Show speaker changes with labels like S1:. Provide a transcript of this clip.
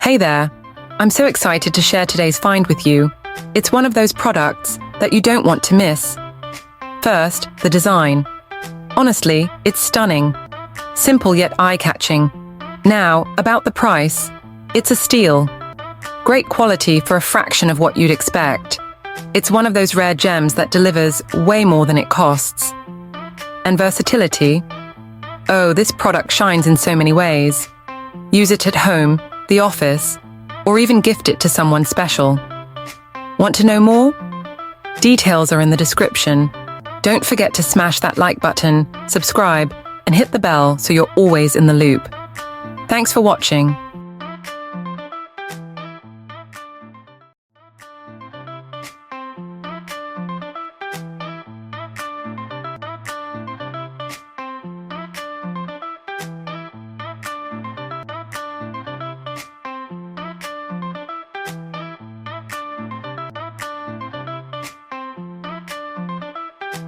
S1: Hey there, I'm so excited to share today's find with you. It's one of those products that you don't want to miss. First, the design. Honestly, it's stunning. Simple yet eye-catching. Now, about the price. It's a steal. Great quality for a fraction of what you'd expect. It's one of those rare gems that delivers way more than it costs. And versatility? Oh, this product shines in so many ways. Use it at home, the office, or even gift it to someone special. Want to know more? Details are in the description. Don't forget to smash that like button, subscribe, and hit the bell so you're always in the loop. Thanks for watching.